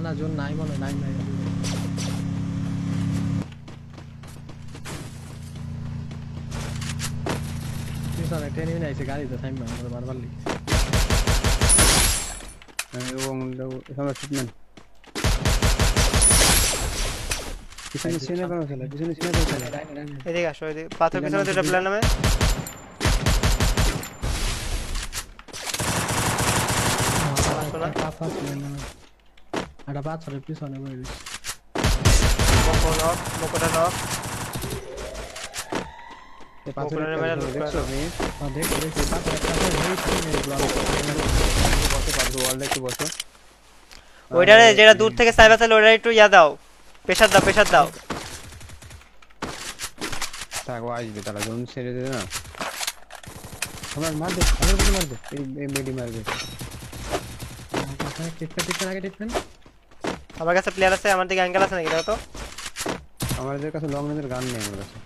না জোন নাই মনে নাই নাই পিছনে ট্রেন নিয়ে আইছে গাড়িতে থামবে আমরা বারবার লিখছি এবং এখানে ট্রিটমেন্ট পিছনে সিনে করা চলে পিছনে সিনে করা চলে এদিকে আসো এদিকে পাথর পিছনে দুটো প্ল্যান নামে একটা পাথরের পিছনে বই রয়েছে মোকোটা নক এই পাথরের মেরে দেখছো আমি দেখো দেখো পাথর একটা বসে পাথর ওয়ালটা একটু বসো ওইটারে যেটা দূর থেকে সাইবার চাইলে ওইটা একটু ইয়া দাও প্রেসার দাও থাক ও আসবে তারা জোন ছেড়ে দেবে না আমার মার দে এই মেডি মারবে আমার কাছে প্লেয়ার আছে আমার দিকে অ্যাঙ্গেল আছে নাকি দাও তো আমাদের কাছে লং রেঞ্জের গান নেই আমার কাছে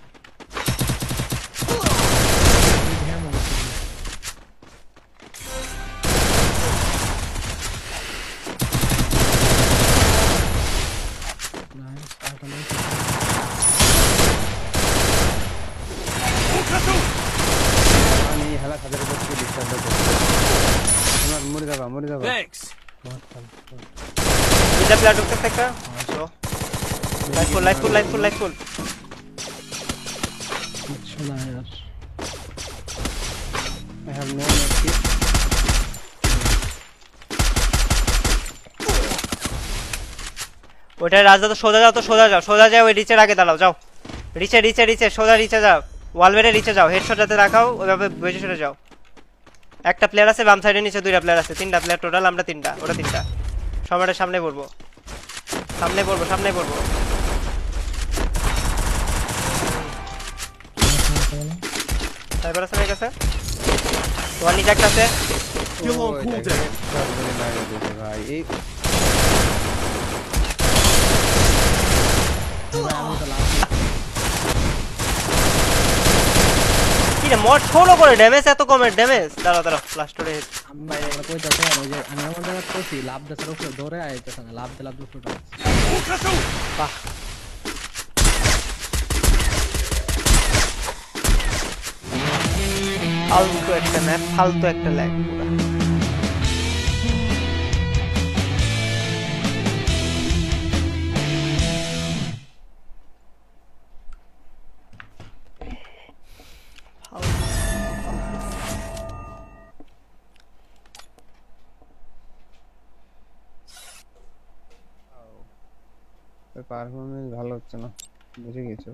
আমি হেলা খাদের উপর থেকে ডিস্টার্ব করছি আমার মরে যাবা দুইটা প্লেয়ার ঢুকতেছে একটা লাইফ ফুল শোনা यार I have no mercy ওইটা রাজা তো সোজা যাও ওই রিচের আগে দাঁড়াও যাও রিচে সোজা রিচে যাও ওয়ালবেরে রিচে যাও হেডশট যাতে রাখাও ওইভাবে বেজে সরে যাও একটা প্লেয়ার আছে বাম সাইডে নিচে দুইটা প্লেয়ার আছে তিনটা প্লেয়ার টোটাল আমরা তিনটা ওটা তিনটা সম্রাটের সামনে পড়বো সাইবার আছে কাছে তোমার নিচে একটা আছে ভাই এই কি রে মোট 16 করে ড্যামেজ এত কমের ড্যামেজ দাঁড়াও লাস্টে আমরা এগুলো কইতাছে আর ওই যে আমি আমার জায়গা কইছি লাভ দেশের উপরে ধরে আইতেছে না লাভ দুটো বাহ ফালতু একটা ল্যাগ পুরো পারফরম্যান্স ভালো হচ্ছে না বুঝে গেছো